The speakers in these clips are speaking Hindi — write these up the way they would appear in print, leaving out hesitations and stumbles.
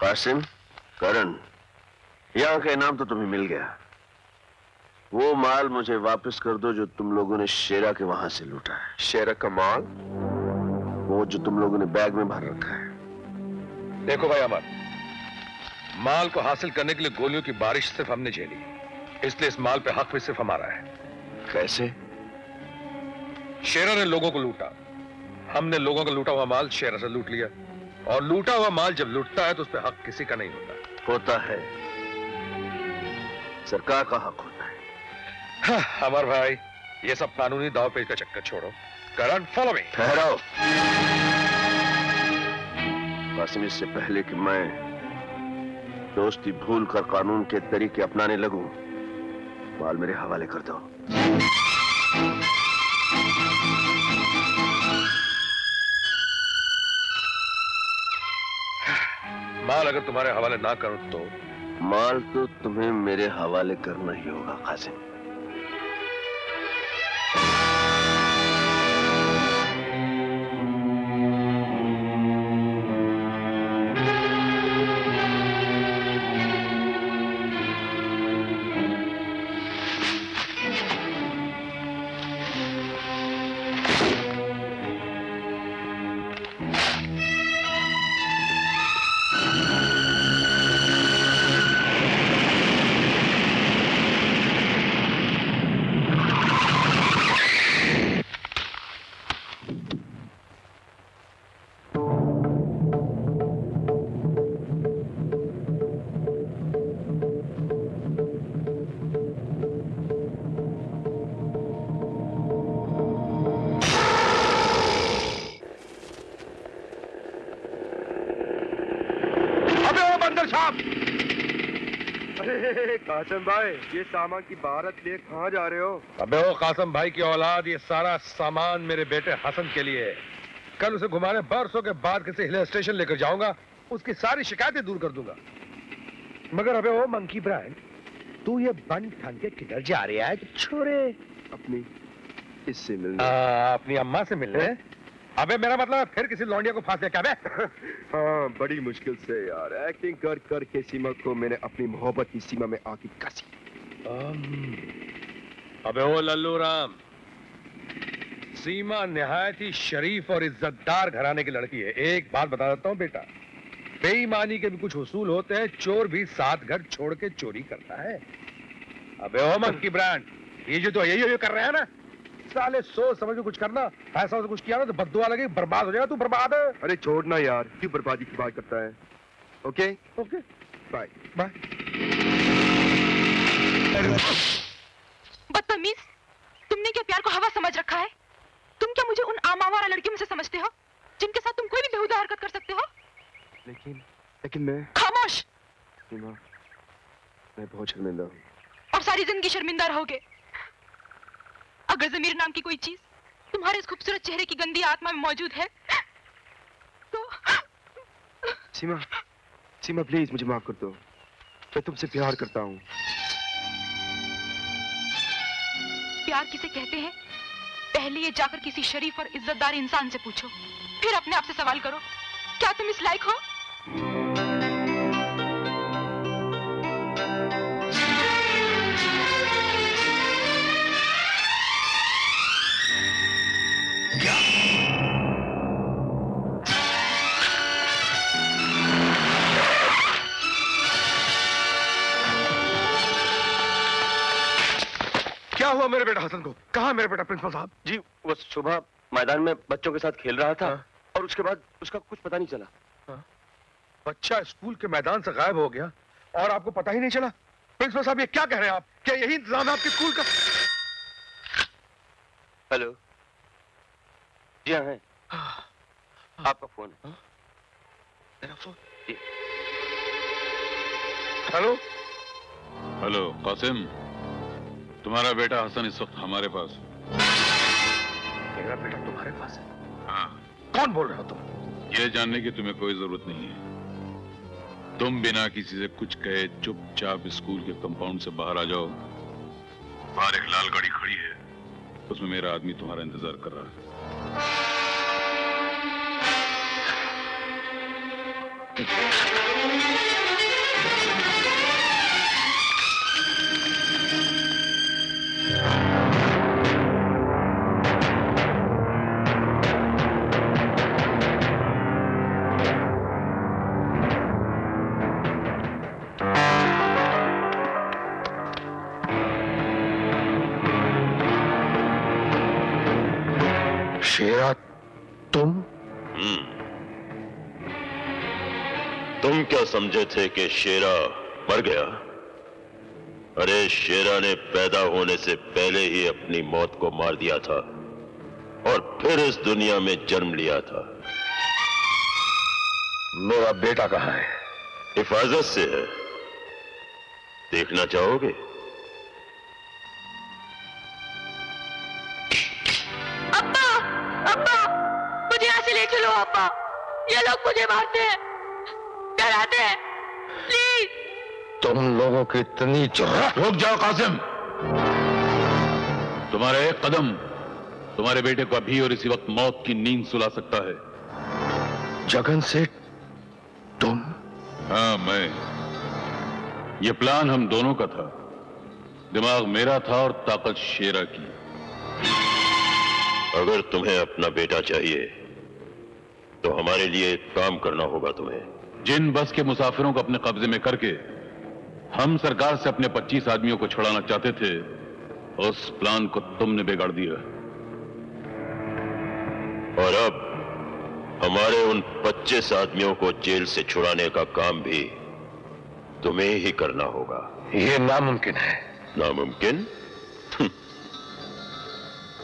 कासिम, करण, यहाँ का इनाम तो तुम्हें मिल गया। वो माल मुझे वापस कर दो जो तुम लोगों ने शेरा के वहां से लूटा है। शेरा का माल? वो जो तुम लोगों ने बैग में भर रखा है। देखो भाई अमर, माल को हासिल करने के लिए गोलियों की बारिश सिर्फ हमने झेली, इसलिए इस माल पे हक भी सिर्फ हमारा है। कैसे? शेरा ने लोगों को लूटा, हमने लोगों का लूटा हुआ माल शेरा से लूट लिया। और लूटा हुआ माल जब लूटता है तो उस पर हक किसी का नहीं होता है, सरकार का हक होता है। हाँ, अमर भाई, ये सब कानूनी दाव पेच का चक्कर छोड़ो। करण, फॉलो मी। ठहरो कासिम, इससे पहले कि मैं दोस्ती भूल कर कानून के तरीके अपनाने लगूं, माल मेरे हवाले कर दो। माल अगर तुम्हारे हवाले ना करो तो? माल तो तुम्हें मेरे हवाले करना ही होगा कासिम। कासिम भाई, ये सामान की बारात लिए कहाँ जा रहे हो? अबे ओ कासिम भाई की औलाद, ये सारा सामान मेरे बेटे हसन के लिए है। कल उसे घुमाने बरसों के बाद किसी हिल स्टेशन लेकर जाऊंगा, उसकी सारी शिकायतें दूर कर दूंगा। मगर अबे ओ मंकी ब्रांड, तू ये बन ठन के किधर जा रहा है छोरे? अपनी इससे मिलने। अपनी अम्मा से मिलने? अबे मेरा मतलब फिर किसी लौंडिया को फांस दिया क्या बे? हाँ, बड़ी मुश्किल से यार, एक्टिंग कर कर के सीमा को मैंने अपनी मोहब्बत की सीमा में आके कसी। अबे ओ लल्लू राम, सीमा निहायत ही शरीफ और इज्जतदार घराने की लड़की है। एक बात बता देता हूँ बेटा, बेईमानी के भी कुछ उसूल होते हैं। चोर भी 7 घर छोड़ के चोरी करता है। अबे ओ मंकी ब्रांड, ये जो तो यही कर रहे हैं ना, साले सोच समझ के कुछ करना। ऐसा कुछ किया ना तो बद्दुआ लगे, बर्बाद हो जाएगा। तू बर्बाद है। अरे छोड़ना यार, क्यों बर्बादी की बात करता है? Okay okay, bye bye. बदतमीज, तुमने क्या प्यार को हवा समझ रखा है? तुम क्या मुझे उन आमावारा लड़कियों में से समझते हो जिनके साथ तुम कोई भी बेहुदा हरकत कर सकते हो? लेकिन मैं। खामोश। सीमा, मैं बहुत शर्मिंदा हूँ। और सारी जिंदगी शर्मिंदा रहोगे। अगर ज़मीर नाम की कोई चीज तुम्हारे इस खूबसूरत चेहरे की गंदी आत्मा में मौजूद है तो। सीमा प्लीज मुझे माफ कर दो, मैं तुमसे प्यार करता हूँ। प्यार किसे कहते हैं, पहले ये जाकर किसी शरीफ और इज्जतदार इंसान से पूछो, फिर अपने आप से सवाल करो, क्या तुम इस लायक हो? क्या हुआ मेरे बेटा हसन को? कहाँ मेरे बेटा प्रिंसिपल साहब? जी, वो सुबह मैदान में बच्चों के साथ खेल रहा था। हाँ। और उसके बाद उसका कुछ पता नहीं चला। हाँ। बच्चा स्कूल के मैदान से गायब हो गया और आपको पता ही नहीं चला? प्रिंसिपल साहब, ये क्या कह रहे हैं आप? क्या यही इंतजाम है आपके स्कूल का? हेलो, जी हाँ है। आपका फोन है। मेरा फोन? जी। हेलो हेलो कासिम, तुम्हारा बेटा हसन इस वक्त हमारे पास है। मेरा बेटा तुम्हारे पास है? हाँ। कौन बोल रहे हो तुम? यह जानने की तुम्हें कोई जरूरत नहीं है। तुम बिना किसी से कुछ कहे चुपचाप स्कूल के कंपाउंड से बाहर आ जाओ। बाहर एक लाल गाड़ी खड़ी है, उसमें मेरा आदमी तुम्हारा इंतजार कर रहा है। तुम तुम क्या समझे थे कि शेरा मर गया? अरे शेरा ने पैदा होने से पहले ही अपनी मौत को मार दिया था और फिर इस दुनिया में जन्म लिया था। मेरा बेटा कहाँ है? हिफाजत से है, देखना चाहोगे? अब्बा, अब्बा, मुझे यहाँ से ले चलो अब्बा। ये लोग मुझे मारते हैं, डराते हैं, प्लीज। तुम लोगों की इतनी जुर्रत! रुक जाओ कासिम। तुम्हारा एक कदम तुम्हारे बेटे को अभी और इसी वक्त मौत की नींद सुला सकता है। जगन सेठ, तुम? हाँ, मैं। ये प्लान हम दोनों का था। दिमाग मेरा था और ताकत शेरा की। अगर तुम्हें अपना बेटा चाहिए तो हमारे लिए एक काम करना होगा तुम्हें। जिन बस के मुसाफिरों को अपने कब्जे में करके हम सरकार से अपने 25 आदमियों को छुड़ाना चाहते थे, उस प्लान को तुमने बिगाड़ दिया। और अब हमारे उन 25 आदमियों को जेल से छुड़ाने का काम भी तुम्हें ही करना होगा। ये नामुमकिन है। नामुमकिन?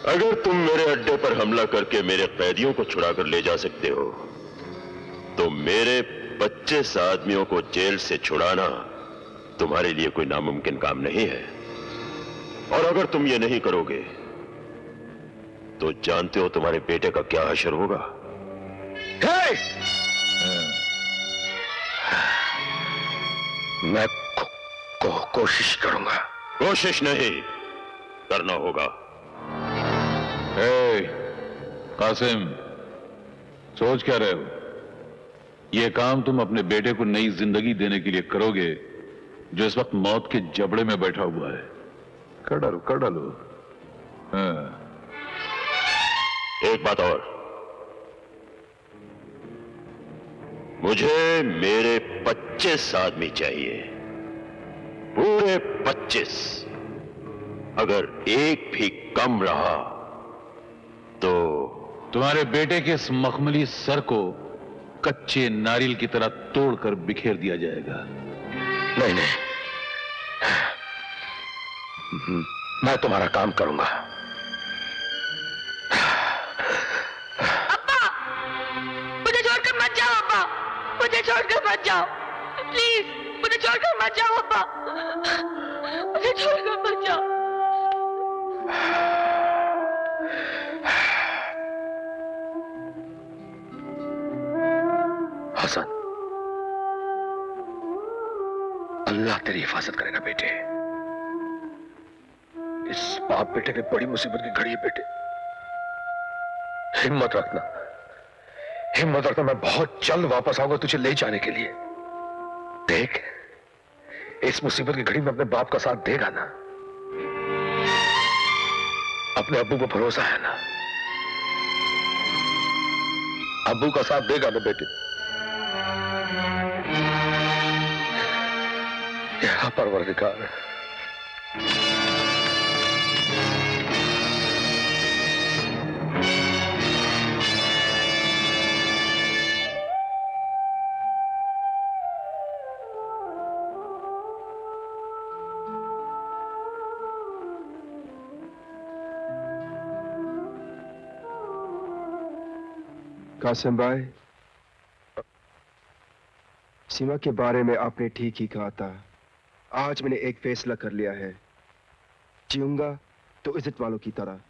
अगर तुम मेरे अड्डे पर हमला करके मेरे कैदियों को छुड़ाकर ले जा सकते हो तो मेरे 25 आदमियों को जेल से छुड़ाना तुम्हारे लिए कोई नामुमकिन काम नहीं है। और अगर तुम ये नहीं करोगे तो जानते हो तुम्हारे बेटे का क्या हशर होगा? मैं कोशिश करूंगा। कोशिश नहीं करना होगा। कासिम, सोच क्या रहे हो? यह काम तुम अपने बेटे को नई जिंदगी देने के लिए करोगे जो इस वक्त मौत के जबड़े में बैठा हुआ है। कर डालो। हाँ। एक बात और, मुझे मेरे 25 आदमी चाहिए, पूरे 25। अगर एक भी कम रहा तो तुम्हारे बेटे के इस मखमली सर को कच्चे नारियल की तरह तोड़कर बिखेर दिया जाएगा। नहीं, मैं तुम्हारा काम करूंगा। अब्बा, मुझे छोड़कर मत जाओ अब्बा, मुझे छोड़कर मत जाओ, प्लीज, मुझे छोड़कर मत जाओ अब्बा, मुझे छोड़कर मत जाओ। हसन, अल्लाह तेरी हिफाजत करेगा बेटे। इस बाप बेटे ने बड़ी मुसीबत की घड़ी है बेटे। हिम्मत रखना, मैं बहुत जल्द वापस आऊंगा तुझे ले जाने के लिए। देख, इस मुसीबत की घड़ी में अपने बाप का साथ देगा ना? अपने अब्बू को भरोसा है ना? अब्बू का साथ देगा ना बेटे? या परवरदिगार, कासिम भाई, सीमा के बारे में आपने ठीक ही कहा था। आज मैंने एक फैसला कर लिया है, जीऊंगा तो इज्जत वालों की तरह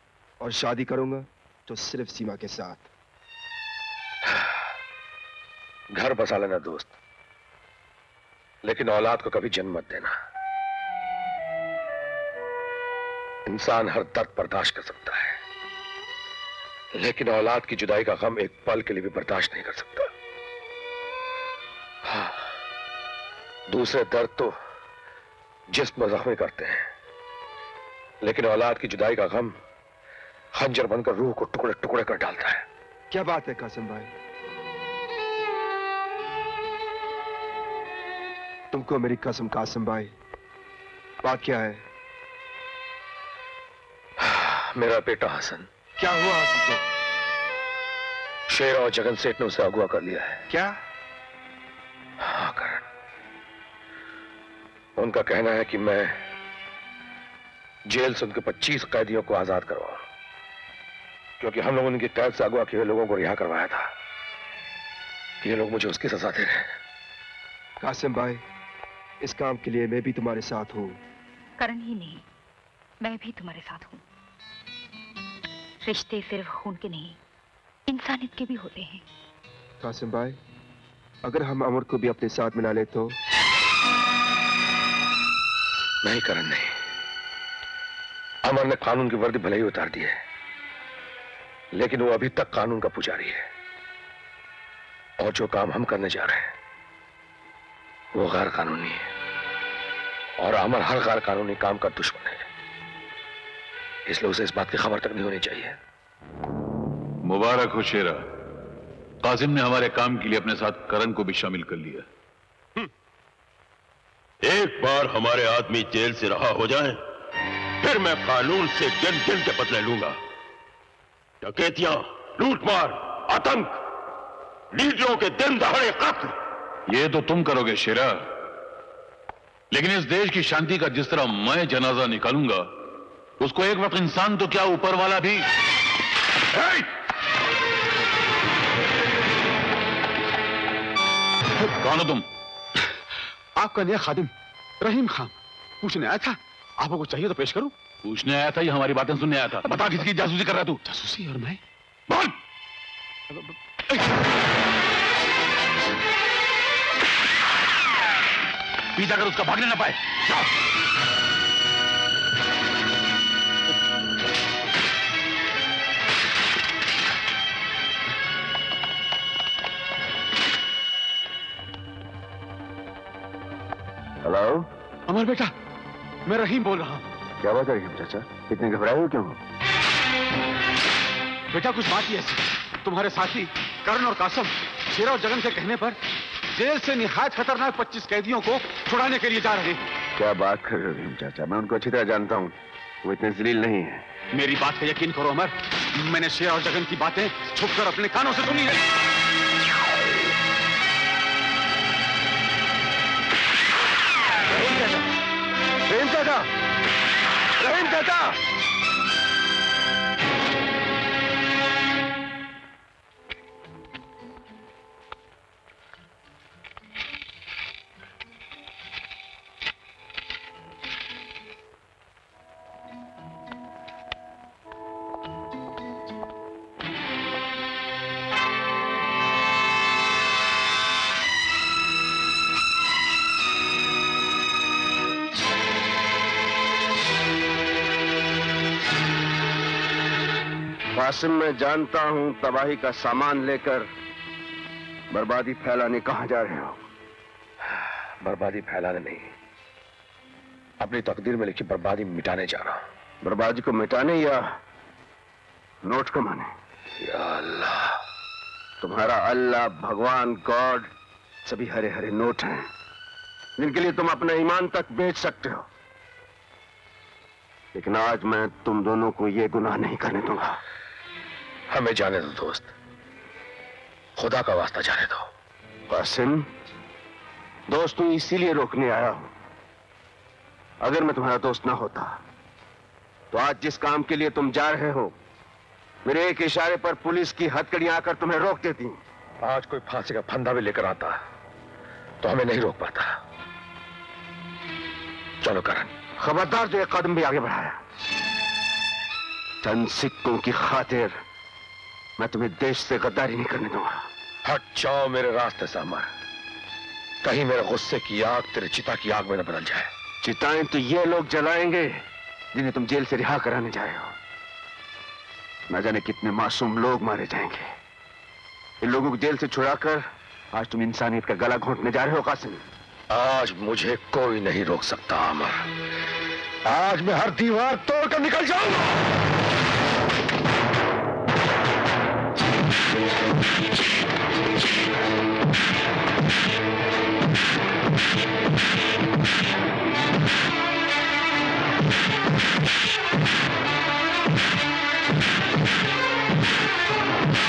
और शादी करूंगा तो सिर्फ सीमा के साथ। घर बसा लेना दोस्त, लेकिन औलाद को कभी जन्म मत देना। इंसान हर दर्द बर्दाश्त कर सकता है, लेकिन औलाद की जुदाई का गम एक पल के लिए भी बर्दाश्त नहीं कर सकता। हाँ, दूसरे दर्द तो जिस्म जख्मी करते हैं, लेकिन औलाद की जुदाई का गम खंजर बनकर रूह को टुकड़े टुकड़े कर डालता है। क्या बात है कासिम भाई, तुमको मेरी कसम कासिम भाई, बात क्या है? मेरा बेटा हसन। क्या हुआ हसन को? शेर और जगन सेठ ने उसे अगवा कर लिया है। क्या? हाँ करण, उनका कहना है कि मैं जेल से उनके 25 कैदियों को आजाद करवाऊं, क्योंकि हम लोगों ने उनकी कैद से अगवा किए लोगों को रिहा करवाया था। ये लोग मुझे उसकी सजा दे रहे हैं। कासिम भाई, इस काम के लिए मैं भी तुम्हारे साथ हूँ। करण ही नहीं, मैं भी तुम्हारे साथ हूँ। रिश्ते सिर्फ खून के नहीं, इंसानियत के भी होते हैं। कासिम भाई, अगर हम अमर को भी अपने साथ मिला ले तो? नहीं करण, नहीं। अमर ने कानून की वर्दी भले ही उतार दी है, लेकिन वो अभी तक कानून का पुजारी है। और जो काम हम करने जा रहे हैं वो गैर कानूनी है, और अमर हर गैर कानूनी काम का दुश्मन है। इसलिए उसे इस बात की खबर तक नहीं होनी चाहिए। मुबारक हो शेरा, कासिम ने हमारे काम के लिए अपने साथ करण को भी शामिल कर लिया। एक बार हमारे आदमी जेल से रहा हो जाए, फिर मैं कानून से गिन गिन के बदले लूंगा। डकैतियां, लूटमार, आतंक, लीडरों के दिन दहाड़े कत्ल, ये तो तुम करोगे शेरा, लेकिन इस देश की शांति का जिस तरह मैं जनाजा निकालूंगा, उसको एक वक्त इंसान तो क्या ऊपर वाला भी। कौन हो तुम? आपका नया खादिम रहीम खान पूछने आया था। आपको कुछ चाहिए तो पेश करूं? पूछने आया था या हमारी बातें सुनने आया था? बता, किसकी जासूसी कर रहा तू? जासूसी? और मैं? बोल। पीछा कर उसका भागने ना पाए। हेलो अमर बेटा, मैं रहीम बोल रहा हूं। क्या बात है रहीम चाचा, इतने घबराए हो क्यों? बेटा कुछ बात ही ऐसी, तुम्हारे साथी करण और कासम शेरा और जगन के कहने पर जेल से निहायत खतरनाक 25 कैदियों को छुड़ाने के लिए जा रहे हैं। क्या बात कर रहे हो रहीम चाचा, मैं उनको अच्छी तरह जानता हूँ, वो इतने जलील नहीं है। मेरी बात का यकीन करो अमर, मैंने शेरा और जगन की बातें छुपकर अपने कानों से सुनी है। रहीम चाचा, रहीम चाचा! कासिम, मैं जानता हूं तबाही का सामान लेकर बर्बादी फैलाने कहां जा रहे हो। बर्बादी फैलाने नहीं, अपनी तकदीर में लिखी बर्बादी मिटाने जा रहा हूं। बर्बादी को मिटाने या नोट कमाने? या अल्लाह, तुम्हारा अल्लाह, भगवान, गॉड सभी हरे हरे नोट हैं, जिनके लिए तुम अपना ईमान तक बेच सकते हो। लेकिन आज मैं तुम दोनों को यह गुनाह नहीं करने दूंगा। हमें जाने दो दोस्त, खुदा का वास्ता जाने दो। कासिम, दोस्त हूं इसीलिए रोकने आया हूं। अगर मैं तुम्हारा दोस्त ना होता तो आज जिस काम के लिए तुम जा रहे हो, मेरे एक इशारे पर पुलिस की हथकड़ियां आकर तुम्हें रोक देती। आज कोई फांसी का फंदा भी लेकर आता तो हमें नहीं रोक पाता। चलो करण। खबरदार जो एक कदम भी आगे बढ़ाया, चंद सिक्कों की खातिर मैं तुम्हें देश से गद्दारी नहीं करने दूंगा। हट जाओ मेरे रास्ते से अमर, कहीं मेरे गुस्से की आग तेरे चिता की आग में न बदल जाए। चिताएं तो ये लोग जलाएंगे जिन्हें तुम जेल से रिहा कराने जा रहे हो। न जाने कितने मासूम लोग मारे जाएंगे। इन लोगों को जेल से छुड़ाकर आज तुम इंसानियत का गला घोंटने जा रहे हो कासिम। आज मुझे कोई नहीं रोक सकता अमर। आज मैं हर दीवार तोड़कर निकल जाऊंगा।